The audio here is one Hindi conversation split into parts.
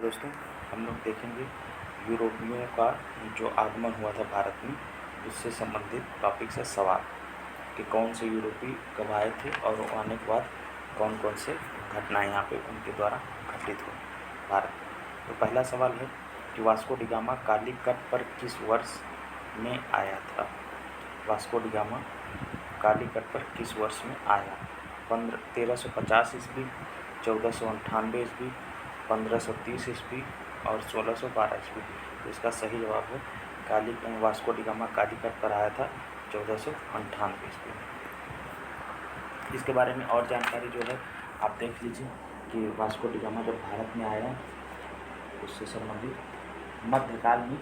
दोस्तों हम लोग देखेंगे यूरोपियों का जो आगमन हुआ था भारत में उससे संबंधित टॉपिक से सवाल कि कौन से यूरोपीय कब आए थे और वो आने के बाद कौन कौन से घटनाएं यहाँ पे उनके द्वारा घटित हुई भारत में। तो पहला सवाल है कि वास्को डी गामा कालीकट पर किस वर्ष में आया था। वास्को डी गामा कालीकट पर किस वर्ष में आया। 1350 ईस्वी, 1498 ईस्वी, 1530 ईस्वी और 1612 ईस्वी। तो इसका सही जवाब है वास्को डी गामा कालीकट पर आया था 1498 ईस्वी में। इसके बारे में और जानकारी जो है आप देख लीजिए कि वास्को डी गामा जब भारत में आया उससे संबंधित मध्यकाल में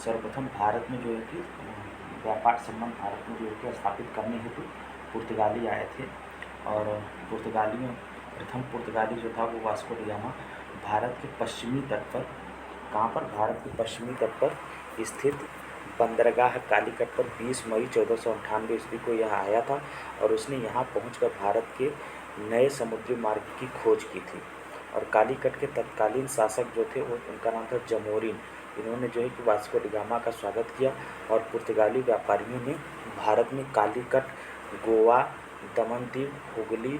सर्वप्रथम भारत में जो है कि व्यापार संबंध भारत में जो है कि स्थापित करने हेतु पुर्तगाली आए थे। और प्रथम पुर्तगाली जो था वो वास्को डी गामा भारत के पश्चिमी तट पर, कहाँ पर, भारत के पश्चिमी तट पर स्थित बंदरगाह कालीकट पर 20 मई 1498 ईस्वी को यह आया था और उसने यहाँ पहुँचकर भारत के नए समुद्री मार्ग की खोज की थी। और कालीकट के तत्कालीन शासक जो थे वो उनका नाम था जमोरिन। इन्होंने जो है कि वास्को डी गामा का स्वागत किया और पुर्तगाली व्यापारियों ने भारत में कालीकट, गोवा, दमनदीव, हुगली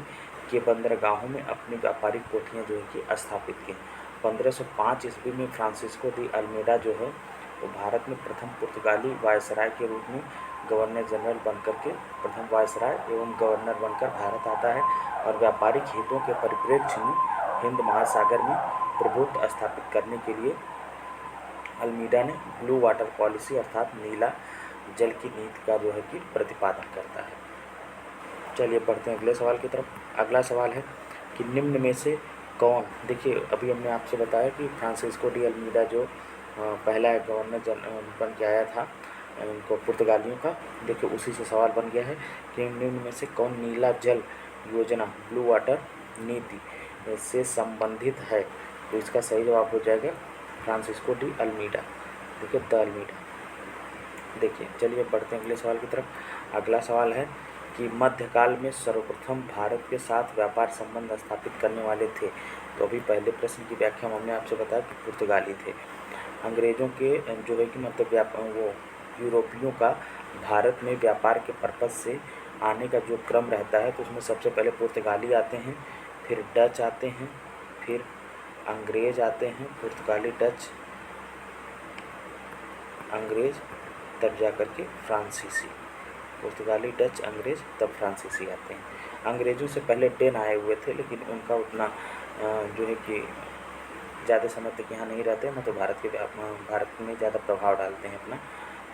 के बंदरगाहों में अपनी व्यापारिक कोठियाँ जो है कि स्थापित की। 1505 ईस्वी में फ्रांसिस्को डी अल्मेडा जो है वो भारत में प्रथम पुर्तगाली वायसराय के रूप में गवर्नर जनरल बनकर के प्रथम वायसराय एवं गवर्नर बनकर भारत आता है और व्यापारिक हितों के परिप्रेक्ष्य में हिंद महासागर में प्रभुत्व स्थापित करने के लिए अल्मीडा ने ब्लू वाटर पॉलिसी अर्थात नीला जल की नीति का जो है कि प्रतिपादन करता है। चलिए बढ़ते हैं अगले सवाल की तरफ। अगला सवाल है कि निम्न में से कौन, देखिए अभी हमने आपसे बताया कि फ्रांसिस्को डी अल्मीडा जो पहला गवर्नर बन के आया था इनको पुर्तगालियों का, देखिए उसी से सवाल बन गया है कि निम्न में से कौन नीला जल योजना ब्लू वाटर नीति से संबंधित है। तो इसका सही जवाब हो जाएगा फ्रांसिस्को डी अल्मीडा, देखिए द अल्मीडा। देखिए चलिए बढ़ते हैं अगले सवाल की तरफ। अगला सवाल है कि मध्यकाल में सर्वप्रथम भारत के साथ व्यापार संबंध स्थापित करने वाले थे। तो अभी पहले प्रश्न की व्याख्या में हमने आपसे बताया कि पुर्तगाली थे। अंग्रेज़ों के जो है कि मतलब वो यूरोपियों का भारत में व्यापार के पर्पज़ से आने का जो क्रम रहता है तो उसमें सबसे पहले पुर्तगाली आते हैं, फिर डच आते हैं, फिर अंग्रेज़ आते हैं, पुर्तगाली, डच, अंग्रेज़, तब जा कर के फ्रांसीसी। पुर्तगाली, डच, अंग्रेज़, तब फ्रांसीसी आते हैं। अंग्रेज़ों से पहले डेन आए हुए थे लेकिन उनका उतना जो है कि ज़्यादा समय तक यहाँ नहीं रहते, मतलब भारत में ज़्यादा प्रभाव डालते हैं अपना।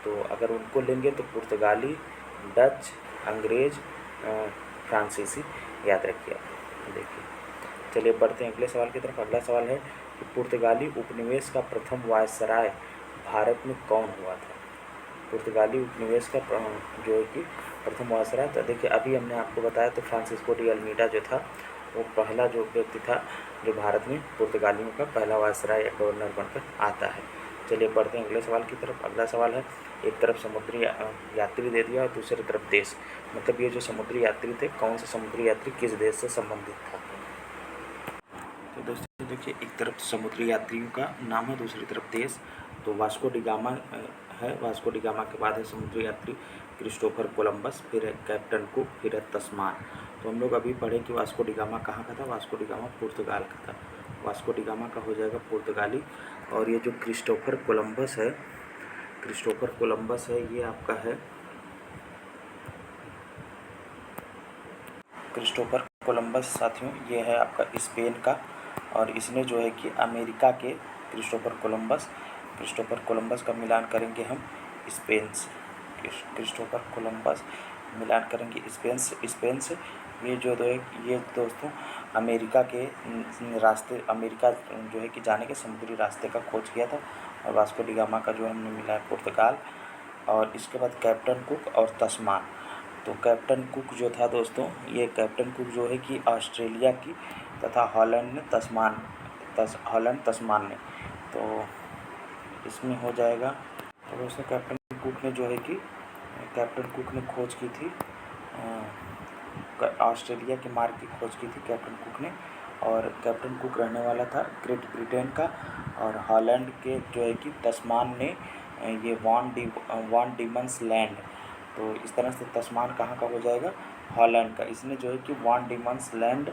तो अगर उनको लेंगे तो पुर्तगाली, डच, अंग्रेज़, फ्रांसीसी याद रखिए आप। देखिए चलिए बढ़ते हैं अगले सवाल की तरफ। अगला सवाल है कि पुर्तगाली उपनिवेश का प्रथम वायसराय भारत में कौन हुआ था। पुर्तगाली उपनिवेश का जो है कि प्रथम वायसराय, तो देखिए अभी हमने आपको बताया तो फ्रांसिस्को डी अल्मीडा जो था वो पहला जो व्यक्ति था जो भारत में पुर्तगालियों का पहला वायसराय या गवर्नर बनकर आता है। चलिए बढ़ते हैं अगले सवाल की तरफ। अगला सवाल है, एक तरफ समुद्री यात्री दे दिया और दूसरी तरफ देश, मतलब ये जो समुद्री यात्री थे कौन सा समुद्री यात्री किस देश से संबंधित था। तो दोस्तों देखिए एक तरफ समुद्री यात्रियों का नाम है, दूसरी तरफ देश। तो वास्को डी गामा है, वास्को डी गामा के बाद है समुद्री यात्री क्रिस्टोफर कोलंबस, फिर है कैप्टन कुक, फिर है तस्मान। तो हम लोग अभी पढ़े कि वास्को डी गामा कहाँ का था। वास्को डी गामा पुर्तगाल का था। वास्को डी गामा का हो जाएगा पुर्तगाली। और ये जो क्रिस्टोफर कोलंबस है, क्रिस्टोफर कोलंबस है ये आपका है, क्रिस्टोफर कोलंबस साथियों ये है आपका स्पेन का। और इसने जो है कि अमेरिका के क्रिस्टोफर कोलंबस का मिलान करेंगे हम स्पेन से। क्रिस्टोफर कोलंबस मिलान करेंगे स्पेन से। ये जो है ये दोस्तों अमेरिका के रास्ते, अमेरिका जो है कि जाने के समुद्री रास्ते का खोज किया था। और वास्को डी गामा का जो हमने मिला है पुर्तगाल। और इसके बाद कैप्टन कुक और तस्मान। तो कैप्टन कुक जो था दोस्तों, ये कैप्टन कुक जो है कि ऑस्ट्रेलिया की तथा हॉलैंड तस्मान ने। तो इसमें हो जाएगा। तो दोस्तों कैप्टन कुक ने जो है कि खोज की थी ऑस्ट्रेलिया के मार्ग की खोज की थी कैप्टन कुक ने। और कैप्टन कुक रहने वाला था ग्रेट ब्रिटेन का, और हॉलैंड के जो है कि तस्मान ने ये वान डीमन्स लैंड, तो इस तरह से तस्मान कहाँ का हो जाएगा, हॉलैंड का। इसने जो है कि वान डीमन्स लैंड,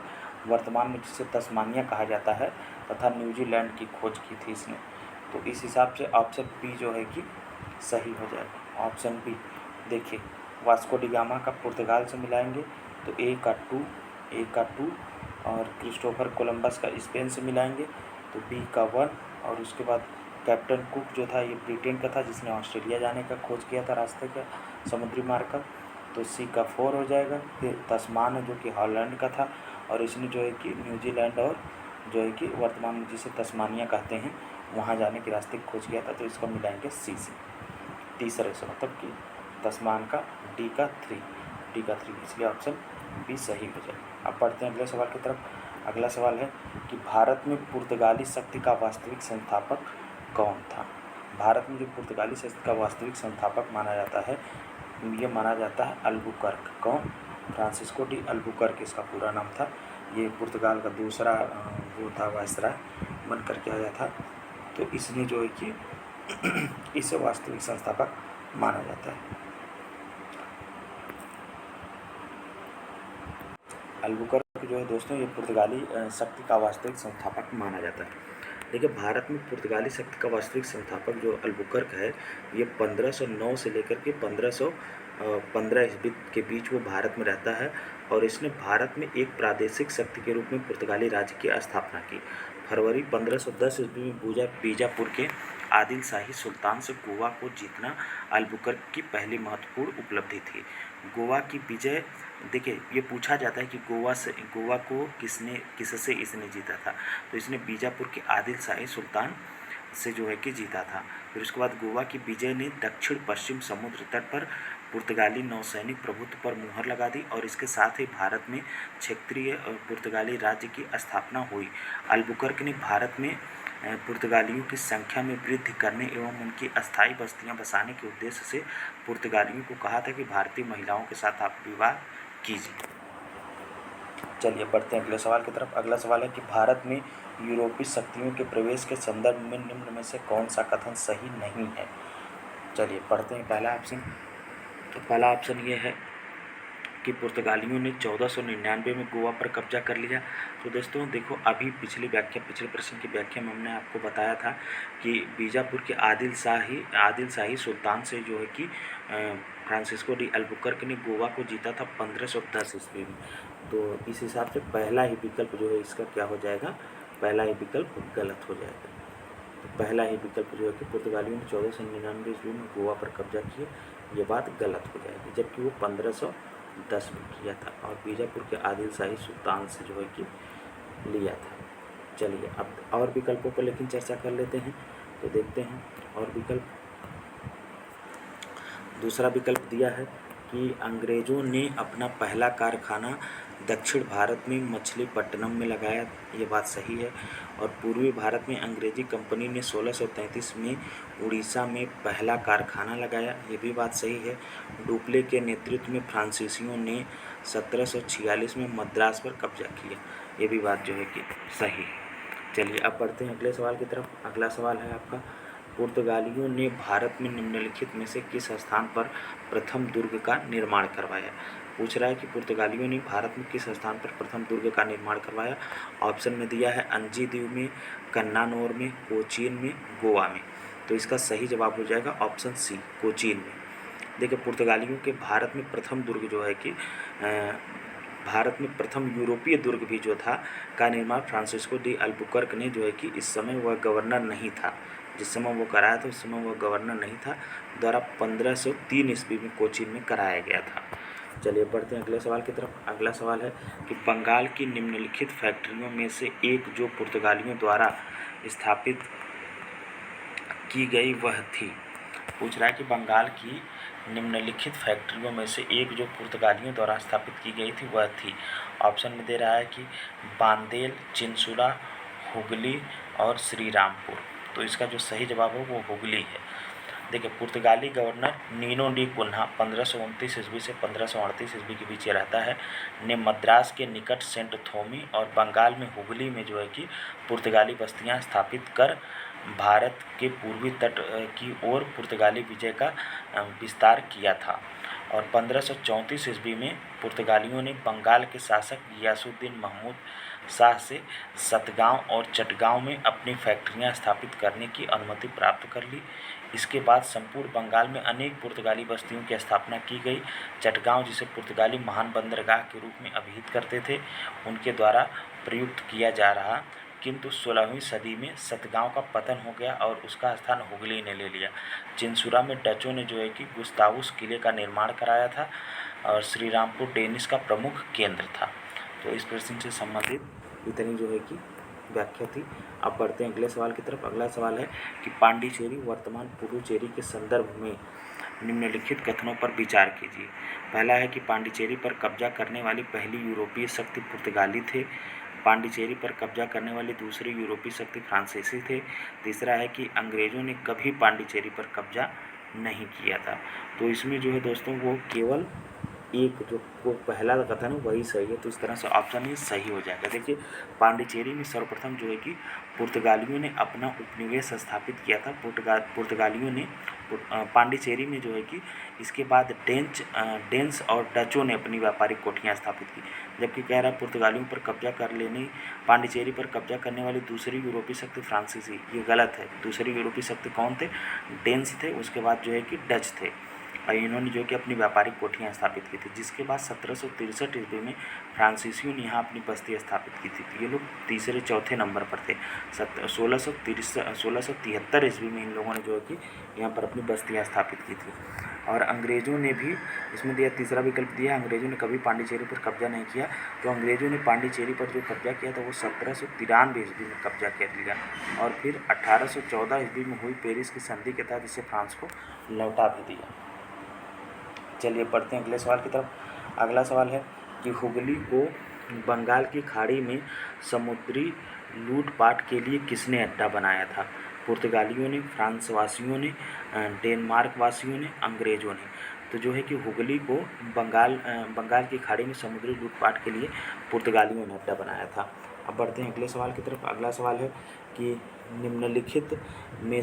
वर्तमान में जिसे तस्मानिया कहा जाता है, तथा न्यूजीलैंड की खोज की थी इसने। तो इस हिसाब से ऑप्शन बी जो है कि सही हो जाएगा। ऑप्शन बी देखिए, वास्को डी गामा का पुर्तगाल से मिलाएंगे तो ए का 2, और क्रिस्टोफर कोलंबस का स्पेन से मिलाएंगे तो बी का 1, और उसके बाद कैप्टन कुक जो था ये ब्रिटेन का था जिसने ऑस्ट्रेलिया जाने का खोज किया था रास्ते का समुद्री मार्ग का, तो सी का 4 हो जाएगा। फिर तस्मान जो कि हॉलैंड का था, और इसने जो है कि न्यूजीलैंड और जो है कि वर्तमान में जिसे तस्मानिया कहते हैं वहाँ जाने के रास्ते की खोज किया था, तो इसको मिलाएंगे सी से, तीसरे से, मतलब कि तस्मान का डी का 3, इसलिए ऑप्शन बी सही हो जाएगा। अब बढ़ते हैं अगले सवाल की तरफ। अगला सवाल है कि भारत में पुर्तगाली शक्ति का वास्तविक संस्थापक कौन था। भारत में जो पुर्तगाली शक्ति का वास्तविक संस्थापक माना जाता है, ये माना जाता है अल्बुकर्क। कौन? फ्रांसिस्को डी अल्बुकर्क इसका पूरा नाम था। ये पुर्तगाल का दूसरा वो था, वायसराय बन करके आया था। तो इसने जो है कि इसे वास्तविक संस्थापक माना जाता है। अल्बुकर्क जो है दोस्तों, ये पुर्तगाली शक्ति का वास्तविक संस्थापक माना जाता है। देखिए, भारत में पुर्तगाली शक्ति का वास्तविक संस्थापक जो अल्बुकर्क है, ये 1509 से लेकर के 1515 ईस्वी के बीच वो भारत में रहता है, और इसने भारत में एक प्रादेशिक शक्ति के रूप में पुर्तगाली राज्य की स्थापना की। फरवरी 1510 ईस्वी में बीजापुर के आदिल शाही सुल्तान से गोवा को जीतना अल्बुकर्क की पहली महत्वपूर्ण उपलब्धि थी। गोवा की विजय, देखिए ये पूछा जाता है कि गोवा को किससे इसने जीता था, तो इसने बीजापुर के आदिल शाही सुल्तान से जो है कि जीता था। फिर उसके बाद गोवा की विजय ने दक्षिण पश्चिम समुद्र तट पर पुर्तगाली नौसैनिक प्रभुत्व पर मुहर लगा दी, और इसके साथ ही भारत में क्षेत्रीय पुर्तगाली राज्य की स्थापना हुई। अल्बुकर्क ने भारत में पुर्तगालियों की संख्या में वृद्धि करने एवं उनकी अस्थायी बस्तियां बसाने के उद्देश्य से पुर्तगालियों को कहा था कि भारतीय महिलाओं के साथ आप विवाह कीजिए। चलिए बढ़ते हैं अगले सवाल की तरफ। अगला सवाल है कि भारत में यूरोपीय शक्तियों के प्रवेश के संदर्भ में निम्न में से कौन सा कथन सही नहीं है। चलिए पढ़ते हैं पहला ऑप्शन। तो पहला ऑप्शन ये है कि पुर्तगालियों ने 1499 में गोवा पर कब्जा कर लिया। तो दोस्तों देखो, अभी पिछले प्रश्न की व्याख्या में हमने आपको बताया था कि बीजापुर के आदिल शाही सुल्तान से जो है कि फ्रांसिस्को डी अल्बुकर्क ने गोवा को जीता था 1510 ईस्वी में। तो इस हिसाब से पहला ही विकल्प जो है इसका क्या हो जाएगा, पहला ही विकल्प गलत हो जाएगा। तो पहला ही विकल्प जो है कि पुर्तगालियों ने 1499 ईस्वी में गोवा पर कब्जा किया, ये बात गलत हो जाएगी, जबकि वो 1510 में किया था और बीजापुर के आदिल शाही सुल्तान से जो है कि लिया था। चलिए अब और विकल्पों पर लेकिन चर्चा कर लेते हैं। तो देखते हैं और विकल्प। दूसरा विकल्प दिया है कि अंग्रेज़ों ने अपना पहला कारखाना दक्षिण भारत में मछलीपट्टनम में लगाया, ये बात सही है। और पूर्वी भारत में अंग्रेजी कंपनी ने 1633 में उड़ीसा में पहला कारखाना लगाया, ये भी बात सही है। डुप्ले के नेतृत्व में फ्रांसीसियों ने 1746 में मद्रास पर कब्जा किया, ये भी बात जो है कि सही है। चलिए अब बढ़ते हैं अगले सवाल की तरफ। अगला सवाल है आपका, पुर्तगालियों ने भारत में निम्नलिखित में से किस स्थान पर प्रथम दुर्ग का निर्माण करवाया। पूछ रहा है कि पुर्तगालियों ने भारत में किस स्थान पर प्रथम दुर्ग का निर्माण करवाया। ऑप्शन में दिया है अंजी द्वीप में, कन्नानौर में, कोचीन में, गोवा में। तो इसका सही जवाब हो जाएगा ऑप्शन सी, कोचीन में। देखिए, पुर्तगालियों के भारत में प्रथम दुर्ग जो है कि भारत में प्रथम यूरोपीय दुर्ग भी जो था का निर्माण फ्रांसिस्को डी अल्बुकर्क ने जो है कि इस समय वह गवर्नर नहीं था, जिस समय वो कराया था उस समय वह गवर्नर नहीं था, द्वारा 1503 ईस्वी में कोचीन में कराया गया था। चलिए बढ़ते हैं अगले सवाल की तरफ। अगला सवाल है कि बंगाल की निम्नलिखित फैक्ट्रियों में से एक जो पुर्तगालियों द्वारा स्थापित की गई वह थी। पूछ रहा है कि बंगाल की निम्नलिखित फैक्ट्रियों में से एक जो पुर्तगालियों द्वारा स्थापित की गई थी वह थी। ऑप्शन में दे रहा है कि बांदेल, चिंसुला, हुगली और श्रीरामपुर। तो इसका जो सही जवाब है वो हुगली है। देखिए, पुर्तगाली गवर्नर नीनो डी कुन्हा 1529 ईस्वी से 1538 ईस्वी के बीच रहता है, ने मद्रास के निकट सेंट थोमी और बंगाल में हुगली में जो है कि पुर्तगाली बस्तियां स्थापित कर भारत के पूर्वी तट की ओर पुर्तगाली विजय का विस्तार किया था। और 1534 ईस्वी में पुर्तगालियों ने बंगाल के शासक गियासुद्दीन महमूद शाह से सतगांव और चटगांव में अपनी फैक्ट्रियां स्थापित करने की अनुमति प्राप्त कर ली। इसके बाद संपूर्ण बंगाल में अनेक पुर्तगाली बस्तियों की स्थापना की गई। चटगांव, जिसे पुर्तगाली महान बंदरगाह के रूप में अभिहित करते थे, उनके द्वारा प्रयुक्त किया जा रहा, किंतु 16वीं सदी में सतगांव का पतन हो गया और उसका स्थान हुगली ने ले लिया। चिंसुरा में डचों ने जो है कि गुस्तावुस किले का निर्माण कराया था और श्रीरामपुर डेनिश का प्रमुख केंद्र था। तो इस प्रश्न से संबंधित इतनी जो है कि व्याख्या थी। अब बढ़ते हैं अगले सवाल की तरफ। अगला सवाल है कि पांडिचेरी वर्तमान पुडुचेरी के संदर्भ में निम्नलिखित कथनों पर विचार कीजिए। पहला है कि पांडिचेरी पर कब्जा करने वाली पहली यूरोपीय शक्ति पुर्तगाली थे। पांडिचेरी पर कब्जा करने वाली दूसरी यूरोपीय शक्ति फ्रांसीसी थे। तीसरा है कि अंग्रेजों ने कभी पांडिचेरी पर कब्जा नहीं किया था। तो इसमें जो है दोस्तों वो केवल एक जो वो पहला कथन है वही सही है, तो इस तरह से ऑप्शन ही सही हो जाएगा। देखिए, पांडिचेरी में सर्वप्रथम जो है कि पुर्तगालियों ने अपना उपनिवेश स्थापित किया था। पुर्तगालियों ने पांडिचेरी में जो है कि इसके बाद डेंस और डचों ने अपनी व्यापारिक कोठियाँ स्थापित की। जबकि कह रहा है पुर्तगालियों पर कब्जा कर लेने पांडिचेरी पर कब्जा करने वाली दूसरी यूरोपीय शक्ति फ्रांसीसी, ये गलत है। दूसरी यूरोपीय शक्ति कौन थे? डेंस थे, उसके बाद जो है कि डच थे, और इन्होंने जो कि अपनी व्यापारिक कोठियाँ स्थापित की थी। जिसके बाद 1763 ईस्वी में फ्रांसीसियों ने यहाँ अपनी बस्ती स्थापित की थी। ये लोग तीसरे चौथे नंबर पर थे। 1673 ईस्वी में इन लोगों ने जो है कि यहाँ पर अपनी बस्तियाँ स्थापित की थी। और अंग्रेज़ों ने भी इसमें दिया, तीसरा विकल्प दिया, अंग्रेज़ों ने कभी पांडिचेरी पर कब्जा नहीं किया। तो अंग्रेज़ों ने पांडिचेरी पर जो कब्जा किया था वो 1793 ईस्वी में कब्जा कर लिया, और फिर 1814 ईस्वी में हुई पेरिस की संधि के तहत इसे फ्रांस को लौटा भी दिया। चलिए पढ़ते हैं अगले सवाल की तरफ। अगला सवाल है कि हुगली को बंगाल की खाड़ी में समुद्री लूटपाट के लिए किसने अड्डा बनाया था? पुर्तगालियों ने, फ्रांसवासियों ने, डेनमार्क वासियों ने, अंग्रेज़ों ने। तो जो है कि हुगली को बंगाल की खाड़ी में समुद्री लूटपाट के लिए पुर्तगालियों ने अड्डा बनाया था। अब बढ़ते हैं अगले सवाल की तरफ। अगला सवाल है कि निम्नलिखित में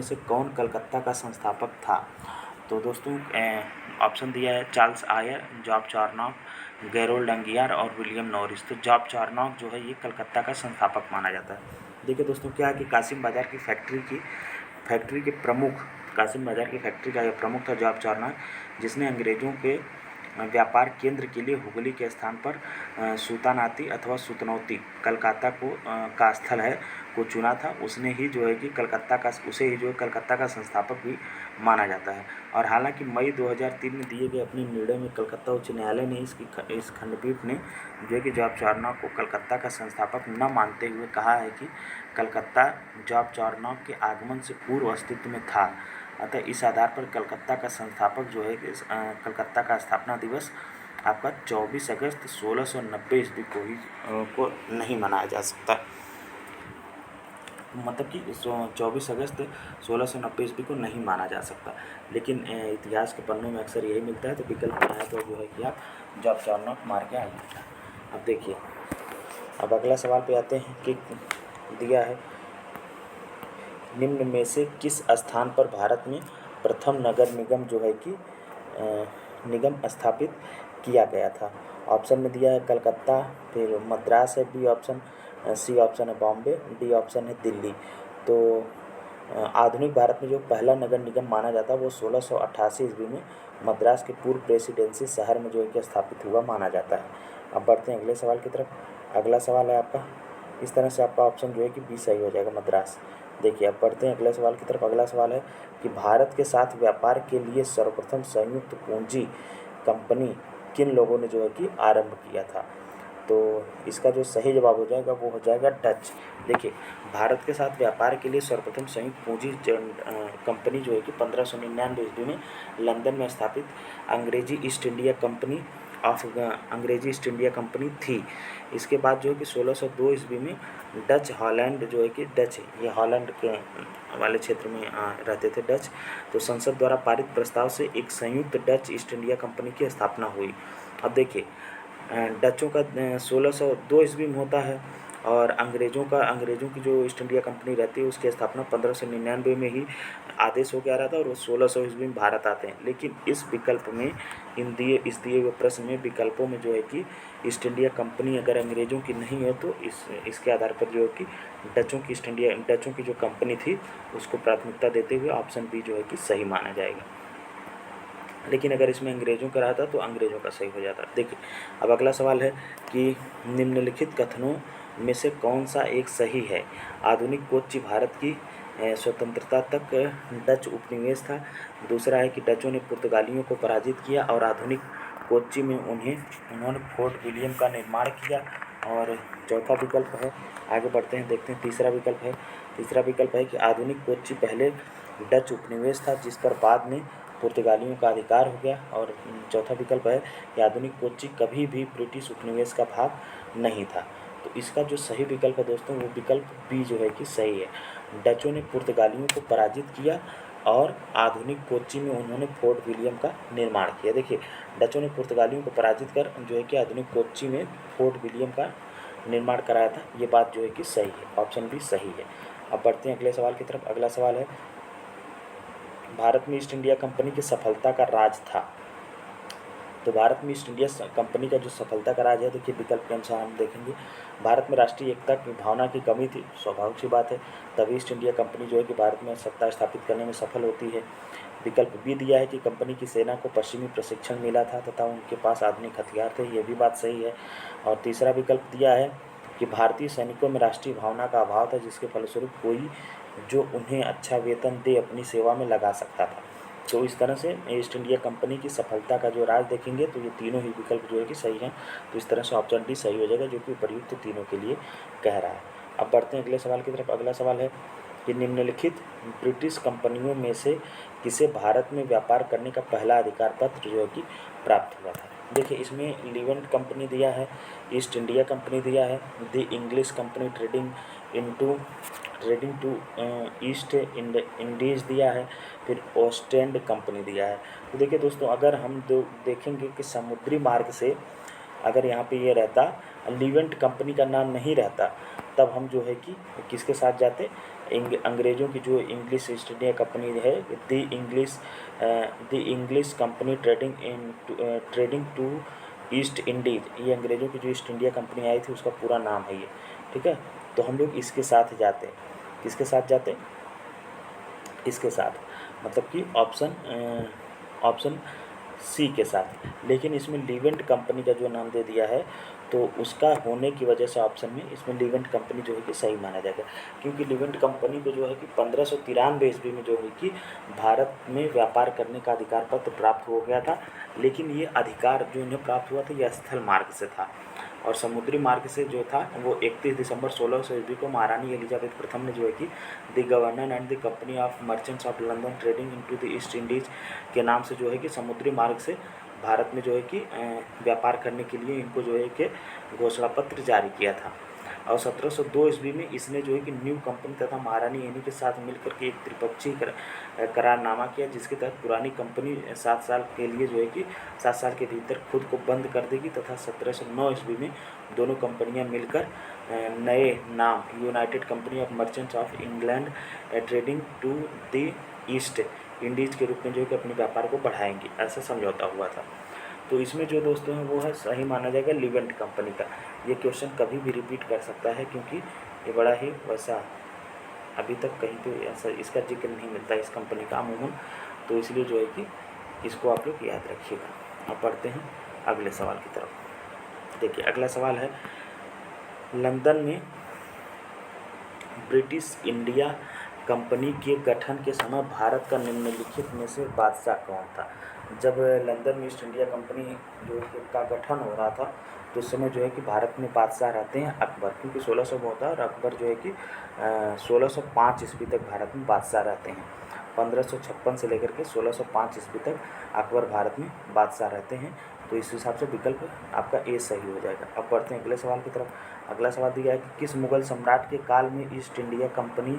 से कौन कलकत्ता का संस्थापक था? तो दोस्तों ऑप्शन दिया है Charles Eyre, Job Charnock, Gerald Aungier और विलियम नॉरिस। तो जॉब चार्नॉक जो है ये कलकत्ता का संस्थापक माना जाता है। देखिए दोस्तों, क्या है कि कासिम बाजार की फैक्ट्री के प्रमुख, कासिम बाजार की फैक्ट्री का प्रमुख था जॉब चार्नॉक, जिसने अंग्रेज़ों के व्यापार केंद्र के लिए हुगली के स्थान पर सुल्तानाती अथवा सुतनौती कलकत्ता का स्थल है को चुना था। उसे ही जो है कलकत्ता का संस्थापक भी माना जाता है। और हालांकि मई 2003 में दिए गए अपने निर्णय में कलकत्ता उच्च न्यायालय ने इस खंडपीठ ने जो है कि जॉब चार्नॉक को कलकत्ता का संस्थापक न मानते हुए कहा है कि कलकत्ता जॉब चार्नॉक के आगमन से पूर्व अस्तित्व में था। अतः इस आधार पर कलकत्ता का संस्थापक जो है कि कलकत्ता का स्थापना दिवस आपका 24 अगस्त 1690 ईस्वी को नहीं मनाया जा सकता। मतलब कि 24 अगस्त 1690 ईस्वी को नहीं माना जा सकता। लेकिन इतिहास के पन्नों में अक्सर यही मिलता है, तो विकल्प में आया तो जो है कि आप जॉब चार्नॉक मार के आइए। अब देखिए, अब अगला सवाल पे आते हैं कि दिया है निम्न में से किस स्थान पर भारत में प्रथम नगर निगम जो है कि निगम स्थापित किया गया था? ऑप्शन में दिया है कलकत्ता, फिर मद्रास है बी ऑप्शन, सी ऑप्शन है बॉम्बे, डी ऑप्शन है दिल्ली। तो आधुनिक भारत में जो पहला नगर निगम माना जाता है वो 1688 ईस्वी में मद्रास के पूर्व प्रेसिडेंसी शहर में जो है कि स्थापित हुआ माना जाता है। अब बढ़ते हैं अगले सवाल की तरफ। अगला सवाल है आपका, इस तरह से आपका ऑप्शन जो है कि बी सही हो जाएगा, मद्रास। देखिए, अब बढ़ते हैं अगले सवाल की तरफ। अगला सवाल है कि भारत के साथ व्यापार के लिए सर्वप्रथम संयुक्त पूंजी कंपनी किन लोगों ने जो है कि आरंभ किया था? तो इसका जो सही जवाब हो जाएगा वो हो जाएगा डच। देखिए, भारत के साथ व्यापार के लिए सर्वप्रथम संयुक्त पूंजी कंपनी जो है कि 1599 ईस्वी में लंदन में स्थापित अंग्रेजी ईस्ट इंडिया कंपनी ऑफ अंग्रेजी ईस्ट इंडिया कंपनी थी। इसके बाद जो है कि 1602 ईस्वी में डच हॉलैंड जो है कि डच, ये हॉलैंड के वाले क्षेत्र में रहते थे डच, तो संसद द्वारा पारित प्रस्ताव से एक संयुक्त डच ईस्ट इंडिया कंपनी की स्थापना हुई। अब देखिए डचों का 1602 ईस्वी में होता है और अंग्रेज़ों की जो ईस्ट इंडिया कंपनी रहती है उसकी स्थापना 1599 में ही आदेश हो गया रहा था और वो 1600 ईस्वी में भारत आते हैं। लेकिन इस विकल्प में इस दिए हुए प्रश्न में विकल्पों में जो है कि ईस्ट इंडिया कंपनी अगर अंग्रेज़ों की नहीं है तो इसके आधार पर जो है कि डचों की जो कंपनी थी उसको प्राथमिकता देते हुए ऑप्शन बी जो है कि सही माना जाएगा। लेकिन अगर इसमें अंग्रेज़ों का रहा था तो अंग्रेज़ों का सही हो जाता। देखिए अब अगला सवाल है कि निम्नलिखित कथनों में से कौन सा एक सही है। आधुनिक कोच्चि भारत की स्वतंत्रता तक डच उपनिवेश था। दूसरा है कि डचों ने पुर्तगालियों को पराजित किया और आधुनिक कोच्चि में उन्होंने फोर्ट विलियम का निर्माण किया। और चौथा विकल्प है, आगे बढ़ते हैं देखते हैं तीसरा विकल्प है कि आधुनिक कोच्चि पहले डच उपनिवेश था जिस पर बाद में पुर्तगालियों का अधिकार हो गया। और चौथा विकल्प है कि आधुनिक कोच्चि कभी भी ब्रिटिश उपनिवेश का भाग नहीं था। तो इसका जो सही विकल्प है दोस्तों वो विकल्प बी जो है कि सही है। डचों ने पुर्तगालियों को पराजित किया और आधुनिक कोच्चि में उन्होंने फोर्ट विलियम का निर्माण किया। देखिए डचों ने पुर्तगालियों को पराजित कर जो है कि आधुनिक कोच्चि में फोर्ट विलियम का निर्माण कराया था। ये बात जो है कि सही है, ऑप्शन बी सही है। अब बढ़ते हैं अगले सवाल की तरफ। अगला सवाल है भारत में ईस्ट इंडिया कंपनी की सफलता का राज था। तो भारत में ईस्ट इंडिया कंपनी का जो सफलता का राज है, देखिए विकल्प के अनुसार हम देखेंगे भारत में राष्ट्रीय एकता की भावना की कमी थी, स्वाभाविक सी बात है, तभी ईस्ट इंडिया कंपनी जो है कि भारत में सत्ता स्थापित करने में सफल होती है। विकल्प बी दिया है कि कंपनी की सेना को पश्चिमी प्रशिक्षण मिला था तथा उनके पास आधुनिक हथियार थे, ये भी बात सही है। और तीसरा विकल्प दिया है कि भारतीय सैनिकों में राष्ट्रीय भावना का अभाव था जिसके फलस्वरूप कोई जो उन्हें अच्छा वेतन दे अपनी सेवा में लगा सकता था। तो इस तरह से ईस्ट इंडिया कंपनी की सफलता का जो राज देखेंगे तो ये तीनों ही विकल्प जो है कि सही हैं। तो इस तरह से ऑप्शन डी सही हो जाएगा जो कि उपर्युक्त तीनों के लिए कह रहा है। अब बढ़ते हैं अगले सवाल की तरफ। अगला सवाल है कि निम्नलिखित ब्रिटिश कंपनियों में से किसे भारत में व्यापार करने का पहला अधिकार पत्र जो है कि प्राप्त हुआ था। देखिए इसमें लीवेंट कंपनी दिया है, ईस्ट इंडिया कंपनी दिया है, the English Company Trading to East Indies दिया है, फिर ओस्टेंड कंपनी दिया है। तो देखिए दोस्तों अगर हम देखेंगे कि समुद्री मार्ग से अगर यहाँ पे ये रहता लीवेंट कंपनी का नाम नहीं रहता तब हम जो है कि किसके साथ जाते, अंग्रेज़ों की जो इंग्लिश ईस्ट इंडिया कंपनी है the English Company Trading to East Indies, ये अंग्रेज़ों की जो ईस्ट इंडिया कंपनी आई थी उसका पूरा नाम है ये, ठीक है। तो हम लोग इसके साथ जाते, किसके साथ जाते, इसके साथ, मतलब कि ऑप्शन सी के साथ। लेकिन इसमें लीवेंट कंपनी का जो नाम दे दिया है तो उसका होने की वजह से ऑप्शन में इसमें लीवेंट कंपनी जो है कि सही माना जाएगा, क्योंकि लीवेंट कंपनी को जो है कि 1593 ईस्वी में जो है कि भारत में व्यापार करने का अधिकार पत्र प्राप्त हो गया था। लेकिन ये अधिकार जो इन्हें प्राप्त हुआ था यह स्थल मार्ग से था और समुद्री मार्ग से जो था वो 31 दिसंबर 1600 ईस्वी को महारानी एलिजाबेथ प्रथम ने जो है कि the governor and the company of Merchants of London trading into the East Indies के नाम से जो है कि समुद्री मार्ग से भारत में जो है कि व्यापार करने के लिए इनको जो है कि घोषणा पत्र जारी किया था। और 1702 ईस्वी में इसने जो है कि न्यू कंपनी तथा महारानी एनी के साथ मिलकर के एक त्रिपक्षीय करारनामा किया जिसके तहत पुरानी कंपनी 7 साल के लिए जो है कि 7 साल के भीतर खुद को बंद कर देगी तथा 1709 ईस्वी में दोनों कंपनियां मिलकर नए नाम United Company of Merchants of England Trading to the East Indies के रूप में जो है कि अपने व्यापार को बढ़ाएंगी, ऐसा समझौता हुआ था। तो इसमें जो दोस्तों है वो है सही माना जाएगा लीवेंट कंपनी का। ये क्वेश्चन कभी भी रिपीट कर सकता है क्योंकि ये बड़ा ही वैसा अभी तक कहीं पे ऐसा इसका जिक्र नहीं मिलता इस कंपनी का अमूमन, तो इसलिए जो है कि इसको आप लोग याद रखिएगा। अब बढ़ते हैं अगले सवाल की तरफ। देखिए अगला सवाल है लंदन में ब्रिटिश इंडिया कंपनी के गठन के समय भारत का निम्नलिखित में से बादशाह कौन था। जब लंदन में ईस्ट इंडिया कंपनी जो का गठन हो रहा था तो उस समय जो है कि भारत में बादशाह रहते हैं अकबर, क्योंकि 1600 में होता है और अकबर जो है कि 1605 ईस्वी तक भारत में बादशाह रहते हैं। 1556 से लेकर के 1605 ईस्वी तक अकबर भारत में बादशाह रहते हैं। तो इस हिसाब से विकल्प आपका ए सही हो जाएगा। अब बढ़ते हैं अगले सवाल की तरफ। अगला सवाल दिया है कि किस मुगल सम्राट के काल में ईस्ट इंडिया कंपनी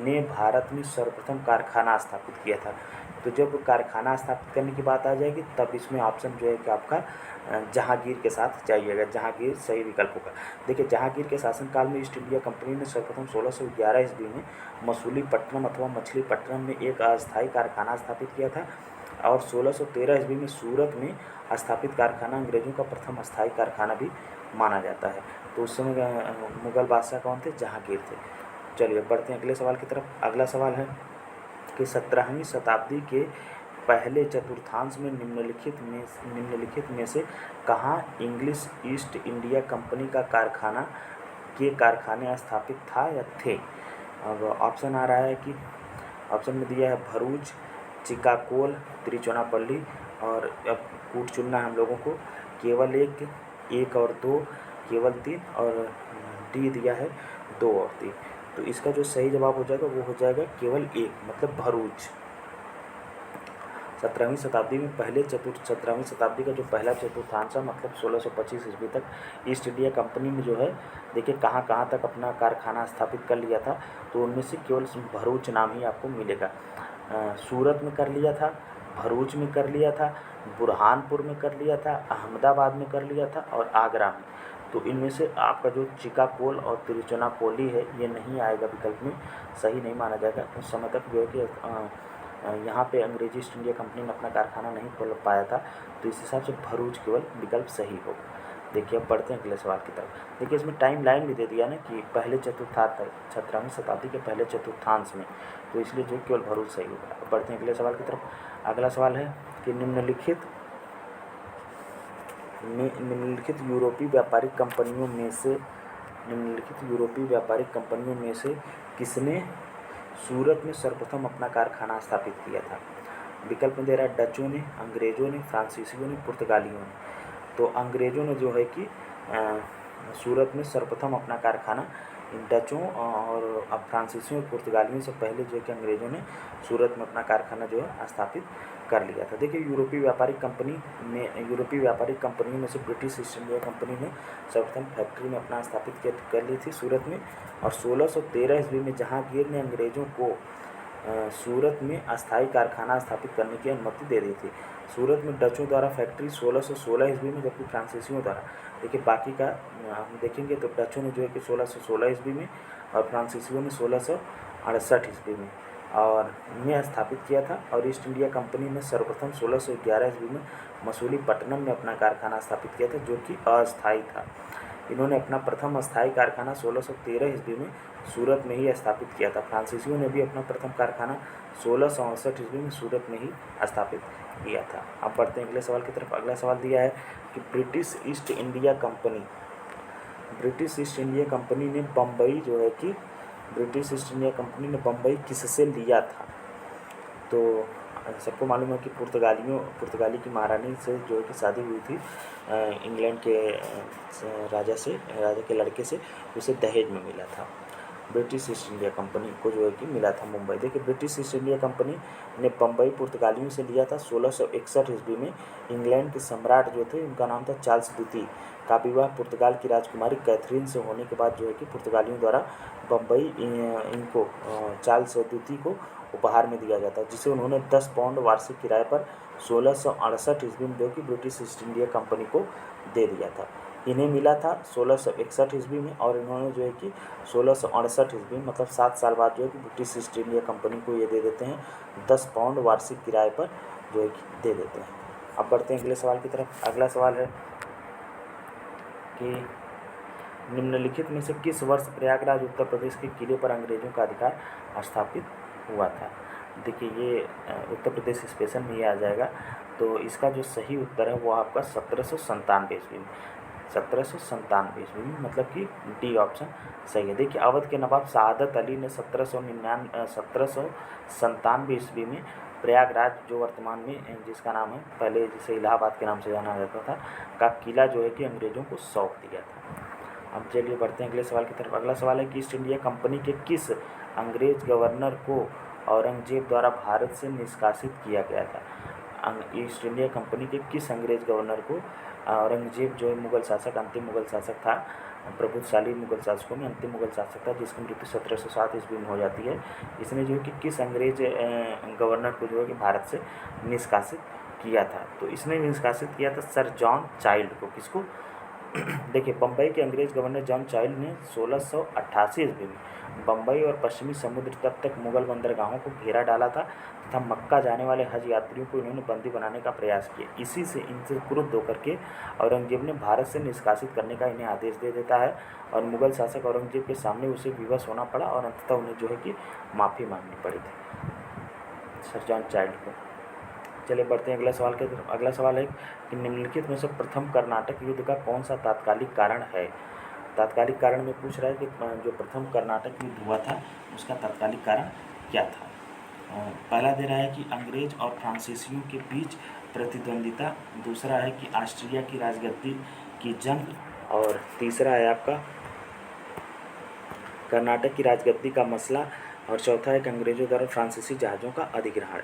ने भारत में सर्वप्रथम कारखाना स्थापित किया था। तो जब कारखाना स्थापित करने की बात आ जाएगी तब इसमें ऑप्शन जो है कि आपका जहांगीर के साथ जाइएगा। जहांगीर सही विकल्प होगा। देखिए, जहांगीर के शासनकाल में ईस्ट इंडिया कंपनी ने सर्वप्रथम 1611 ईस्वी में मसूलीपट्टनम अथवा मछलीपट्टनम में एक अस्थायी कारखाना स्थापित किया था और 1613 ईस्वी में सूरत में स्थापित कारखाना अंग्रेजों का प्रथम अस्थायी कारखाना भी माना जाता है। तो उस समय मुगल बादशाह कौन थे? जहांगीर थे। चलिए बढ़ते हैं अगले सवाल की तरफ। अगला सवाल है कि 17वीं शताब्दी के पहले चतुर्थांश में निम्नलिखित में से कहाँ इंग्लिश ईस्ट इंडिया कंपनी का कारखाने स्थापित था या थे? अब ऑप्शन आ रहा है कि ऑप्शन में दिया है भरूच, चिकाकोल, तिरुचिरापल्ली, और अब कूट चुनना है हम लोगों को। केवल एक और दो, केवल 3, और डी दिया है 2 और 3। तो इसका जो सही जवाब हो जाएगा वो हो जाएगा केवल 1, मतलब भरूच। 17वीं शताब्दी का जो पहला चतुर्थांश है, मतलब 1625 ईस्वी तक ईस्ट इंडिया कंपनी ने जो है, देखिए कहाँ कहाँ तक अपना कारखाना स्थापित कर लिया था। तो उनमें से केवल भरूच नाम ही आपको मिलेगा। सूरत में कर लिया था, भरूच में कर लिया था, बुरहानपुर में कर लिया था, अहमदाबाद में कर लिया था और आगरा में। तो इनमें से आपका जो चिकाकोल और तिरुचिरापल्ली है ये नहीं आएगा विकल्प में, सही नहीं माना जाएगा। उस समय तक जो है कि यहाँ पे अंग्रेजी ईस्ट इंडिया कंपनी ने अपना कारखाना नहीं खोल पाया था। तो इस हिसाब से भरूच केवल विकल्प सही होगा। देखिए, अब बढ़ते हैं अगले सवाल की तरफ। देखिए, इसमें टाइम लाइन भी दे दिया ना कि पहले चतुर्थांश, 17वीं शताब्दी के पहले चतुर्थांश में, तो इसलिए जो केवल भरूच सही होगा। अब बढ़ते हैं अगले सवाल की तरफ। अगला सवाल है कि निम्नलिखित यूरोपीय व्यापारिक कंपनियों में से किसने सूरत में सर्वप्रथम अपना कारखाना स्थापित किया था? विकल्प में दे रहा है डचों ने, अंग्रेजों ने, फ्रांसीसियों ने, पुर्तगालियों ने। तो अंग्रेजों ने जो है कि सूरत में सर्वप्रथम अपना कारखाना, डचों और फ्रांसीसियों और पुर्तगालियों से पहले जो है कि अंग्रेजों ने सूरत में अपना कारखाना जो है स्थापित कर लिया था। देखिए, यूरोपीय व्यापारिक कंपनियों में से ब्रिटिश ईस्ट इंडिया कंपनी ने सर्वप्रथम फैक्ट्री में अपना स्थापित कर ली थी सूरत में। और 1613 ईस्वी में जहांगीर ने अंग्रेजों को सूरत में अस्थायी कारखाना स्थापित करने की अनुमति दे दी थी। सूरत में डचों द्वारा फैक्ट्री 1616 ईस्वी में, जबकि फ्रांसीसियों द्वारा, देखिए बाकी का हम देखेंगे तो डचों ने जो है कि 1616 ईस्वी में और फ्रांसीसियों ने 1668 ईस्वी में और में स्थापित किया था। और ईस्ट इंडिया कंपनी ने सर्वप्रथम 1611 ईस्वी में मसूलीपट्टनम में अपना कारखाना स्थापित किया था, जो कि अस्थायी था। इन्होंने अपना प्रथम अस्थायी कारखाना 1613 ईस्वी में सूरत में ही स्थापित किया था। फ्रांसीसियों ने भी अपना प्रथम कारखाना 1668 ईस्वी में सूरत में ही स्थापित किया था। अब बढ़ते हैं अगले सवाल की तरफ। अगला सवाल दिया है कि ब्रिटिश ईस्ट इंडिया कंपनी ने बम्बई किससे लिया था? तो सबको मालूम है कि पुर्तगाली की महारानी से जो है कि शादी हुई थी इंग्लैंड के राजा के लड़के से, उसे दहेज में मिला था। ब्रिटिश ईस्ट इंडिया कंपनी को जो है कि मिला था मुंबई। देखिए, ब्रिटिश ईस्ट इंडिया कंपनी ने बम्बई पुर्तगालियों से लिया था 1661 ईस्वी में। इंग्लैंड के सम्राट जो थे उनका नाम था चार्ल्स द्वितीय का विवाह पुर्तगाल की राजकुमारी कैथरीन से होने के बाद जो है कि पुर्तगालियों द्वारा बम्बई इनको चार्ल्स द्वितीय को उपहार में दिया जाता है, जिसे उन्होंने 10 पाउंड वार्षिक किराए पर 1668 ईस्वी में जो कि ब्रिटिश ईस्ट इंडिया कंपनी को दे दिया था। इन्हें मिला था 1661 ईस्वी में और इन्होंने जो है कि 1668 ईस्वी में, मतलब 7 साल बाद जो है कि ब्रिटिश ईस्ट इंडिया कंपनी को ये दे देते हैं 10 पाउंड वार्षिक किराए पर जो है कि दे देते हैं। अब बढ़ते हैं अगले सवाल की तरफ। अगला सवाल है कि निम्नलिखित में से किस वर्ष प्रयागराज उत्तर प्रदेश के किले पर अंग्रेजों का अधिकार स्थापित हुआ था? देखिए, ये उत्तर प्रदेश स्पेशल में ये आ जाएगा। तो इसका जो सही उत्तर है वो आपका 1797 ईस्वी में, 1797 ईस्वी में, मतलब कि डी ऑप्शन सही है। देखिए, अवध के नवाब शहादत अली ने 1797 ईस्वी में प्रयागराज, जो वर्तमान में जिसका नाम है, पहले जिसे इलाहाबाद के नाम से जाना जाता था, का किला जो है कि अंग्रेजों को सौंप दिया था। अब चलिए बढ़ते हैं अगले सवाल की तरफ। अगला सवाल है कि ईस्ट इंडिया कंपनी के किस अंग्रेज गवर्नर को औरंगजेब द्वारा भारत से निष्कासित किया गया था? ईस्ट इंडिया कंपनी के किस अंग्रेज गवर्नर को औरंगजेब जो मुगल शासक, अंतिम मुगल शासक था, प्रभुशाली मुगल शासकों में अंतिम मुगल शासक था जिसकी मृत्यु 1707 ईस्वी में हो जाती है, इसने जो है कि किस अंग्रेज गवर्नर को जो है कि भारत से निष्कासित किया था? तो इसने निष्कासित किया था सर जॉन चाइल्ड को। किसको? देखिए, बम्बई के अंग्रेज गवर्नर जॉन चाइल्ड ने 1688 ईस्वी में बम्बई और पश्चिमी समुद्र तट तक मुगल बंदरगाहों को घेरा डाला था तथा मक्का जाने वाले हज यात्रियों को इन्होंने बंदी बनाने का प्रयास किया। इसी से इनसे क्रुद्ध होकर के औरंगजेब ने भारत से निष्कासित करने का इन्हें आदेश दे देता है और मुगल शासक औरंगजेब के सामने उसे विवश होना पड़ा और अंततः उन्हें जो है कि माफ़ी मांगनी पड़ी थी सर जॉन चाइल्ड को। चलिए बढ़ते हैं अगला सवाल की तरफ। अगला सवाल है कि निम्नलिखित में से प्रथम कर्नाटक युद्ध का कौन सा तात्कालिक कारण है? तात्कालिक कारण में पूछ रहा है कि जो प्रथम कर्नाटक युद्ध हुआ था उसका तात्कालिक कारण क्या था? पहला दे रहा है कि अंग्रेज और फ्रांसीसियों के बीच प्रतिद्वंदिता, दूसरा है कि ऑस्ट्रिया की राजगद्दी की जंग, और तीसरा है आपका कर्नाटक की राजगद्दी का मसला, और चौथा है कि अंग्रेजों द्वारा फ्रांसीसी जहाज़ों का अधिग्रहण।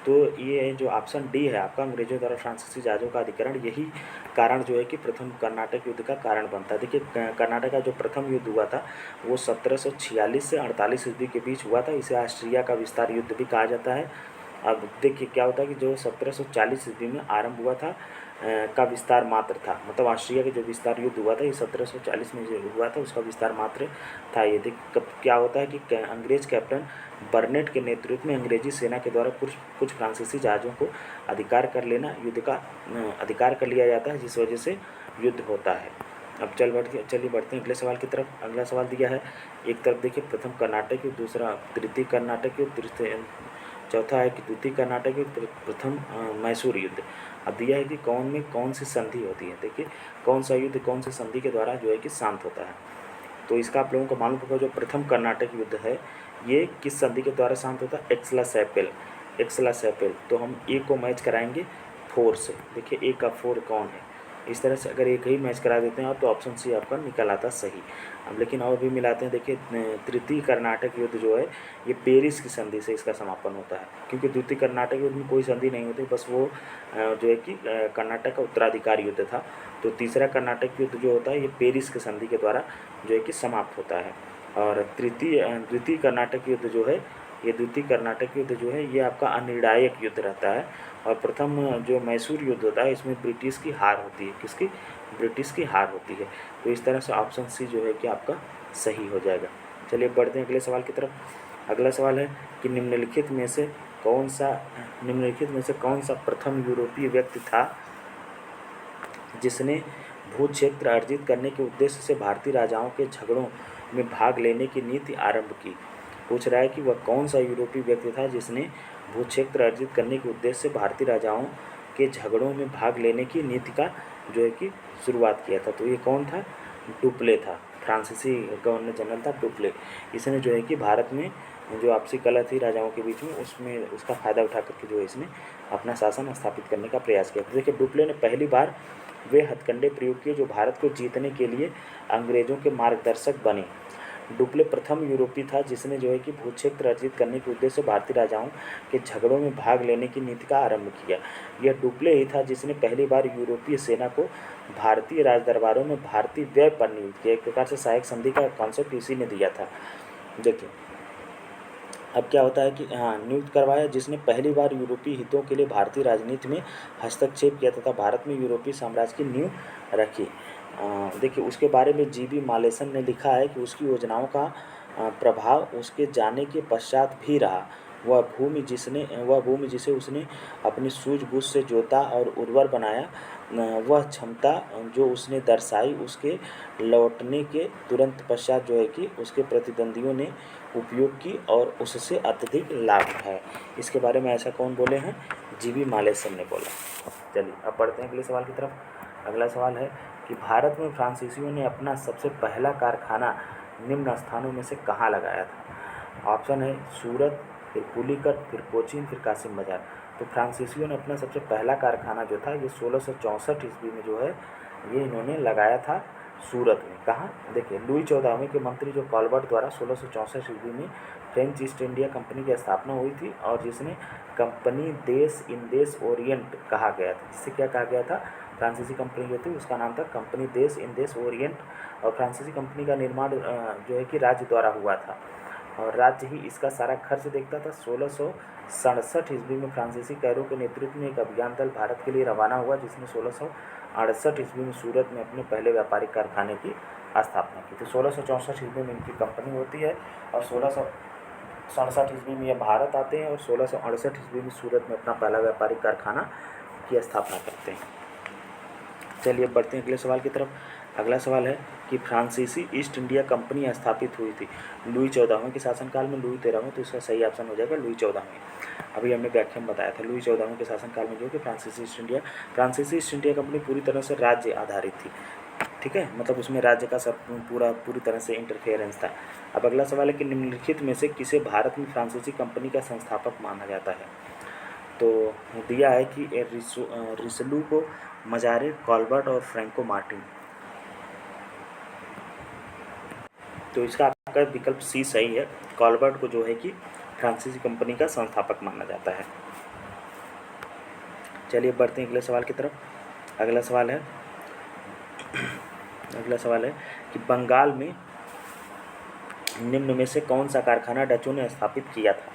तो ये जो ऑप्शन डी है आपका, अंग्रेजों द्वारा फ्रांसीसी जहाज़ों का अधिग्रहण, यही कारण जो है कि प्रथम कर्नाटक युद्ध का कारण बनता है। देखिए, कर्नाटक का जो प्रथम युद्ध हुआ था वो 1746 से 48 ईस्वी के बीच हुआ था। इसे ऑस्ट्रिया का विस्तार युद्ध भी कहा जाता है। अब देखिए क्या होता है कि जो 1740 ईस्वी में आरंभ हुआ था का विस्तार मात्र था, मतलब ऑस्ट्रिया का जो विस्तार युद्ध हुआ था ये 1740 में जो हुआ था उसका विस्तार मात्र था। ये देख कब क्या होता है कि अंग्रेज कैप्टन बर्नेट के नेतृत्व में अंग्रेजी सेना के द्वारा कुछ फ्रांसीसी जहाज़ों को अधिकार कर लिया जाता है, जिस वजह से युद्ध होता है। अब चलिए बढ़ते हैं अगले सवाल की तरफ। अगला सवाल दिया है, एक तरफ देखिए प्रथम कर्नाटक युद्ध, दूसरा तृतीय कर्नाटक युद्ध, चौथा है कि द्वितीय कर्नाटक युद्ध, प्रथम मैसूर युद्ध। अब दिया है कि कौन सी संधि होती है। देखिए, कौन सा युद्ध कौन सी संधि के द्वारा जो है कि शांत होता है। तो इसका आप लोगों को मालूम होगा, जो प्रथम कर्नाटक युद्ध है ये किस संधि के द्वारा शांत होता है? एक्सला सैपेल। तो हम ए को मैच कराएंगे 4 से। देखिए, ए का 4 कौन है? इस तरह से अगर एक ही मैच करा देते हैं आप तो ऑप्शन सी आपका निकल आता सही। अब लेकिन और भी मिलाते हैं। देखिए, तृतीय कर्नाटक युद्ध जो है ये पेरिस की संधि से इसका समापन होता है, क्योंकि द्वितीय कर्नाटक युद्ध में कोई संधि नहीं होती, बस वो जो है कि कर्नाटक का उत्तराधिकार युद्ध था। तो तीसरा कर्नाटक युद्ध जो होता है ये पेरिस की संधि के द्वारा जो है कि समाप्त होता है। और द्वितीय कर्नाटक युद्ध जो है ये आपका अनिर्णायक युद्ध रहता है। और प्रथम जो मैसूर युद्ध होता है इसमें ब्रिटिश की हार होती है। किसकी? ब्रिटिश की हार होती है। तो इस तरह से ऑप्शन सी जो है कि आपका सही हो जाएगा। चलिए बढ़ते हैं अगले सवाल की तरफ। अगला सवाल है कि निम्नलिखित में से कौन सा प्रथम यूरोपीय व्यक्ति था जिसने भू क्षेत्र अर्जित करने के उद्देश्य से भारतीय राजाओं के झगड़ों में भाग लेने की नीति आरंभ की? पूछ रहा है कि वह कौन सा यूरोपीय व्यक्ति था जिसने भू क्षेत्र अर्जित करने के उद्देश्य से भारतीय राजाओं के झगड़ों में भाग लेने की नीति का जो है कि शुरुआत किया था। तो ये कौन था? डुप्ले था, फ्रांसीसी गवर्नर जनरल था डुप्ले। इसने जो है कि भारत में जो आपसी कलह थी राजाओं के बीच में उसमें उसका फ़ायदा उठा करके जो है इसने अपना शासन स्थापित करने का प्रयास किया। देखिए, डुप्ले ने पहली बार वे हथकंडे प्रयोग किए जो भारत को जीतने के लिए अंग्रेज़ों के मार्गदर्शक बने। डुप्ले प्रथम यूरोपीय था जिसने जो है कि भू क्षेत्र अर्जित करने के उद्देश्य से भारतीय राजाओं के झगड़ों में भाग लेने की नीति का आरंभ किया। यह डुप्ले ही था जिसने पहली बार यूरोपीय सेना को भारतीय राजदरबारों में भारतीय व्यय पर नियुक्त किया। एक प्रकार से सहायक संधि का कॉन्सेप्ट इसी ने दिया था। देखिए, अब क्या होता है कि नियुक्त करवाया जिसने पहली बार यूरोपीय हितों के लिए भारतीय राजनीति में हस्तक्षेप किया तथा भारत में यूरोपीय साम्राज्य की नींव रखी। देखिए, उसके बारे में जी.बी. मालेसन ने लिखा है कि उसकी योजनाओं का प्रभाव उसके जाने के पश्चात भी रहा। वह भूमि जिसे उसने अपनी सूझबूझ से जोता और उर्वर बनाया, वह क्षमता जो उसने दर्शाई उसके लौटने के तुरंत पश्चात जो है कि उसके प्रतिद्वंदियों ने उपयोग की और उससे अत्यधिक लाभ है। इसके बारे में ऐसा कौन बोले हैं? जी.बी. मालेसन ने बोला। चलिए अब पढ़ते हैं अगले सवाल की तरफ। अगला सवाल है कि भारत में फ्रांसीसियों ने अपना सबसे पहला कारखाना निम्न स्थानों में से कहाँ लगाया था? ऑप्शन है सूरत, फिर पुलिकट, फिर कोचीन, फिर कासिम बाजार। तो फ्रांसीसियों ने अपना सबसे पहला कारखाना जो था ये 1664 ईस्वी में जो है ये इन्होंने लगाया था सूरत में। कहाँ? देखिए, लुई 14वें के मंत्री जो कॉलबर्ट द्वारा 1664 ईस्वी में फ्रेंच ईस्ट इंडिया कंपनी की स्थापना हुई थी, और जिसने कंपनी देश इंदेश ओरिएंट कहा गया था। जिससे क्या कहा गया था? फ्रांसीसी कंपनी जो थी उसका नाम था कंपनी देश इंदेश ओरिएंट, और फ्रांसीसी कंपनी का निर्माण जो है कि राज्य द्वारा हुआ था, और राज्य ही इसका सारा खर्च देखता था। 1667 ईस्वी में फ्रांसीसी कैरो के नेतृत्व में एक अभियान दल भारत के लिए रवाना हुआ, जिसने 1668 ईस्वी में सूरत में अपने पहले व्यापारिक कारखाने की स्थापना की। तो 1664 ईस्वी में इनकी कंपनी होती है, और 1667 ईस्वी में ये भारत आते हैं, और 1668 ईस्वी में सूरत में अपना पहला व्यापारिक कारखाना की स्थापना करते हैं। चलिए बढ़ते हैं अगले सवाल की तरफ। अगला सवाल है कि फ्रांसीसी ईस्ट इंडिया कंपनी स्थापित हुई थी लुई 14वें के शासनकाल में, लुई 13वें, तो इसका सही ऑप्शन हो जाएगा लुई 14वें। अभी हमने व्याख्या में बताया था लुई 14वें के शासनकाल में जो कि फ्रांसीसी ईस्ट इंडिया कंपनी पूरी तरह से राज्य आधारित थी। ठीक है, मतलब उसमें राज्य का सब पूरी तरह से इंटरफेरेंस था। अब अगला सवाल है कि निम्नलिखित में से किसे भारत में फ्रांसीसी कंपनी का संस्थापक माना जाता है? तो दिया है कि रिसलू को, मजारे, कॉलबर्ट और फ्रैंको मार्टिन। तो इसका आपका विकल्प सी सही है। कॉलबर्ट को जो है कि फ्रांसीसी कंपनी का संस्थापक माना जाता है। चलिए बढ़ते हैं अगले सवाल की तरफ। अगला सवाल है कि बंगाल में निम्न में से कौन सा कारखाना डचों ने स्थापित किया था?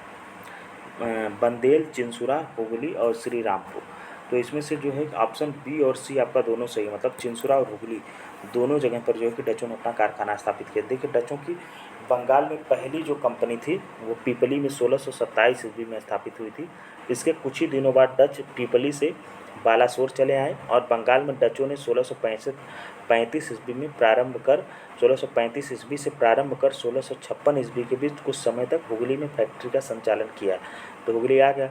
बंदेल, चिंसुरा, हुगली और श्री रामपुर। तो इसमें से जो है ऑप्शन बी और सी आपका दोनों सही है, मतलब चिंसुरा और हुगली दोनों जगह पर जो है कि डचों ने अपना कारखाना स्थापित किया। देखिए, डचों की बंगाल में पहली जो कंपनी थी वो पीपली में 1627 ईस्वी में स्थापित हुई थी। इसके कुछ ही दिनों बाद डच पीपली से बालासोर चले आए, और बंगाल में डचों ने 1635 ईस्वी में प्रारंभ कर 1635 ईस्वी से प्रारंभ कर 1656 ईस्वी के बीच कुछ समय तक हुगली में फैक्ट्री का संचालन किया। तो हुगली आ गया,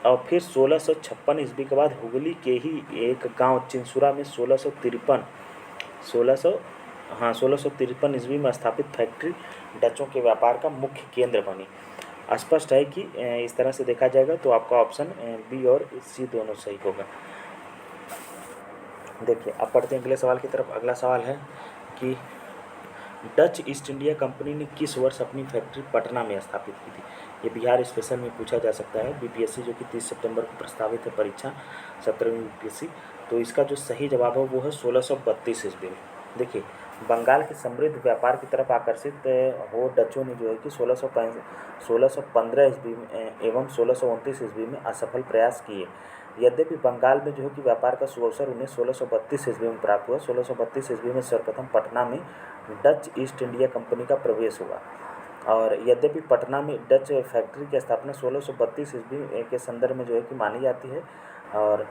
और फिर 1656 ईस्वी के बाद हुगली के ही एक गांव चिंसुरा में 1653 ईस्वी में स्थापित फैक्ट्री डचों के व्यापार का मुख्य केंद्र बनी। स्पष्ट है कि इस तरह से देखा जाएगा तो आपका ऑप्शन बी और सी दोनों सही होगा। देखिए, अब पढ़ते हैं अगले सवाल की तरफ। अगला सवाल है कि डच ईस्ट इंडिया कंपनी ने किस वर्ष अपनी फैक्ट्री पटना में स्थापित की थी? ये बिहार स्पेशल में पूछा जा सकता है, बीपीएससी जो कि 30 सितंबर को प्रस्तावित है परीक्षा, 17वीं बीपीएससी। तो इसका जो सही जवाब है वो है 1632 ईस्वी में। देखिए, बंगाल के समृद्ध व्यापार की तरफ आकर्षित हो डचों ने जो है कि 1615 ईस्वी में एवं 1629 ईस्वी में असफल प्रयास किए। यद्यपि बंगाल में जो है कि व्यापार का सुअवसर उन्हें 1632 ईस्वी में प्राप्त हुआ। 1632 ईस्वी में सर्वप्रथम पटना में डच ईस्ट इंडिया कंपनी का प्रवेश हुआ, और यद्यपि पटना में डच फैक्ट्री की स्थापना 1632 ईस्वी के संदर्भ में जो है कि मानी जाती है, और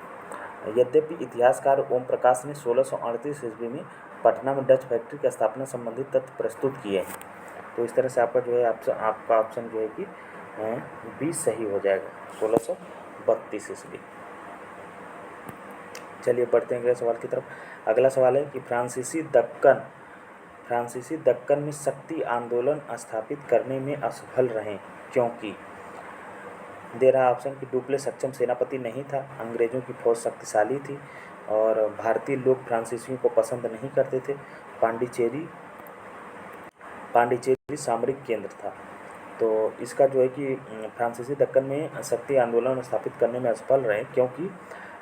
यद्यपि इतिहासकार ओम प्रकाश ने 1638 ईस्वी में पटना में डच फैक्ट्री की स्थापना संबंधित तथ्य प्रस्तुत किए हैं। तो इस तरह से आपका जो है आपका ऑप्शन जो है कि बी सही हो जाएगा, 1632 ईस्वी। चलिए बढ़ते हैं अगले सवाल की तरफ। अगला सवाल है कि फ्रांसीसी दक्कन में शक्ति आंदोलन स्थापित करने में असफल रहे क्योंकि दे रहा ऑप्शन कि डुप्ले सक्षम सेनापति नहीं था, अंग्रेजों की फौज शक्तिशाली थी, और भारतीय लोग फ्रांसीसियों को पसंद नहीं करते थे, पांडिचेरी सामरिक केंद्र था। तो इसका जो है कि फ्रांसीसी दक्कन में शक्ति आंदोलन स्थापित करने में असफल रहे क्योंकि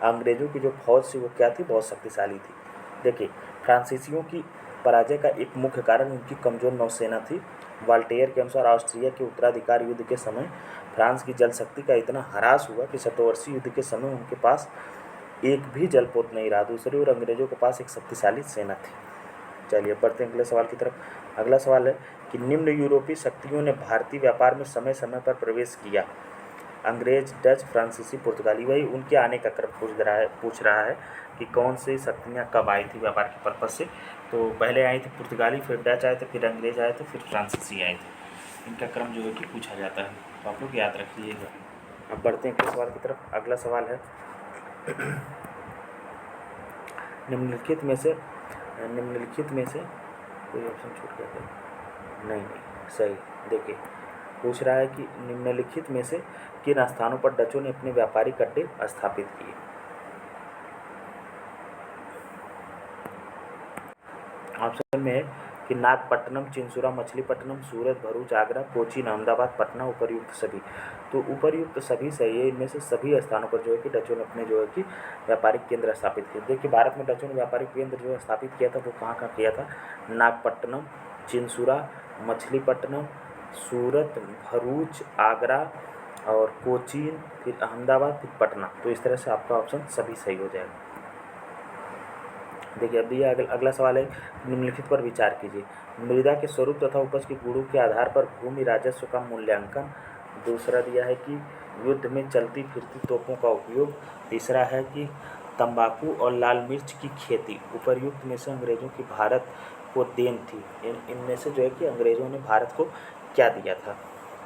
अंग्रेजों की जो फौज थी वो क्या थी? बहुत शक्तिशाली थी। देखिए, फ्रांसीसियों की पराजय का एक मुख्य कारण उनकी कमज़ोर नौसेना थी। वाल्टेयर के अनुसार ऑस्ट्रिया के उत्तराधिकार युद्ध के समय फ्रांस की जल शक्ति का इतना ह्रास हुआ कि शतवर्षीय युद्ध के समय उनके पास एक भी जलपोत नहीं रहा। दूसरी ओर अंग्रेजों के पास एक शक्तिशाली सेना थी। चलिए बढ़ते हैं अगले सवाल की तरफ। अगला सवाल है कि निम्न यूरोपीय शक्तियों ने भारतीय व्यापार में समय समय पर प्रवेश किया। अंग्रेज, डच, फ्रांसीसी, पुर्तगाली, वही उनके आने का क्रम पूछ रहा है कि कौन सी शक्तियाँ कब आई थी व्यापार के पर्पज से। तो पहले आई थी पुर्तगाली, फिर डच आए थे, फिर अंग्रेज आए थे, फिर फ्रांसीसी आए थे। इनका क्रम जो है कि पूछा जाता है, तो आप लोग याद रख लीजिएगा। अब बढ़ते हैं अगले सवाल की तरफ। अगला सवाल है निम्नलिखित में से कोई ऑप्शन छूट गया था? नहीं, सही। देखिए, पूछ रहा है कि निम्नलिखित में से किन स्थानों पर डचों ने अपने व्यापारिक अड्डे स्थापित किए। ऑप्शन में है कि नागपट्टनम, चिंसुरा, मछलीपट्टनम, सूरत, भरूच, आगरा, कोचीन, अहमदाबाद, पटना, उपर्युक्त सभी। तो उपर्युक्त सभी सही है। इनमें से सभी स्थानों पर जो है कि डचों ने अपने जो है कि व्यापारिक केंद्र स्थापित किए। देखिए भारत में डचों ने व्यापारिक केंद्र जो है स्थापित किया था वो कहाँ कहाँ किया था? नागपट्टनम, चिंसुरा, मछलीपट्टनम, सूरत, भरूच, आगरा और कोचीन, फिर अहमदाबाद, फिर पटना। तो इस तरह से आपका ऑप्शन सभी सही हो जाएगा। देखिए अब दिया अगला सवाल है, निम्नलिखित पर विचार कीजिए। मृदा के स्वरूप तथा उपज के गुणों के आधार पर भूमि राजस्व का मूल्यांकन। दूसरा दिया है कि युद्ध में चलती फिरती तोपों का उपयोग। तीसरा है कि तंबाकू और लाल मिर्च की खेती उपर्युक्त में से अंग्रेजों की भारत को देन थी। इनमें से जो है कि अंग्रेजों ने भारत को क्या दिया था?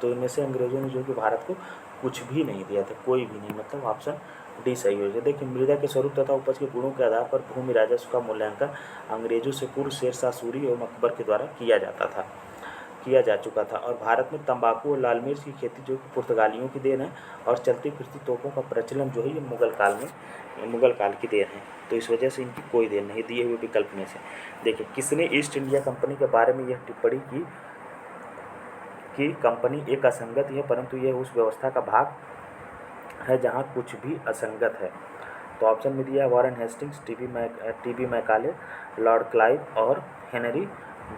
तो इनमें से अंग्रेजों ने जो कि भारत को कुछ भी नहीं दिया था, कोई भी नहीं, मतलब ऑप्शन डी सही हो जाए। देखिए मृदा के स्वरूप तथा उपज के गुणों के आधार पर भूमि राजस्व का मूल्यांकन अंग्रेजों से पूर्व शेरशाह सूरी और अकबर के द्वारा किया जा चुका था। और भारत में तंबाकू और लाल मिर्च की खेती जो कि पुर्तगालियों की देन है, और चलती फिरती तोपों का प्रचलन जो है ये मुगल काल की देन है। तो इस वजह से इनकी कोई देन नहीं दिए हुए विकल्प में से। देखिए किसने ईस्ट इंडिया कंपनी के बारे में यह टिप्पणी की कि कंपनी एक असंगत है, परंतु यह उस व्यवस्था का भाग है जहाँ कुछ भी असंगत है। तो ऑप्शन में दिया है Warren Hastings, T B Macaulay, Lord Clive और हेनरी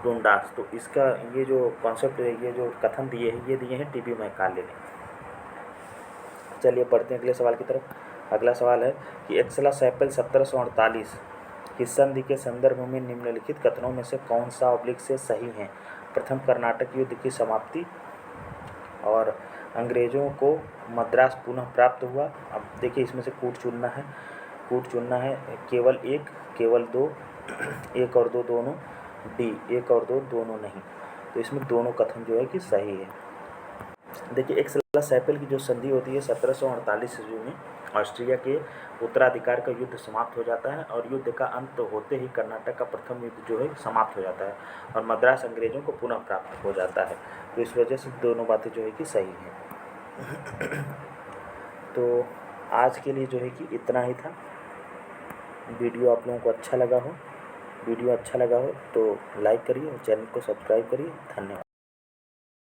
डुंडास। तो इसका ये जो कॉन्सेप्ट है, ये जो कथन दिए हैं, ये दिए हैं टी बी मैकाले ने। चलिए बढ़ते हैं अगले सवाल की तरफ। अगला सवाल है कि एक्सला सैपल 1748 की संधि के संदर्भ में निम्नलिखित कथनों में से कौन सा ऑब्लिक से सही है? प्रथम कर्नाटक युद्ध की समाप्ति, और अंग्रेज़ों को मद्रास पुनः प्राप्त हुआ। अब देखिए इसमें से कूट चुनना है, केवल एक, केवल दो, एक और दो दोनों, डी एक और दो दोनों नहीं। तो इसमें दोनों कथन जो है कि सही है। देखिए एक्सला सैपल की जो संधि होती है 1748 ईस्वी में ऑस्ट्रिया के उत्तराधिकार का युद्ध समाप्त हो जाता है, और युद्ध का अंत होते ही कर्नाटक का प्रथम युद्ध जो है समाप्त हो जाता है, और मद्रास अंग्रेज़ों को पुनः प्राप्त हो जाता है। तो इस वजह से दोनों बातें जो है कि सही हैं। तो आज के लिए जो है कि इतना ही था। वीडियो आप लोगों को अच्छा लगा हो तो लाइक करिए और चैनल को सब्सक्राइब करिए। धन्यवाद।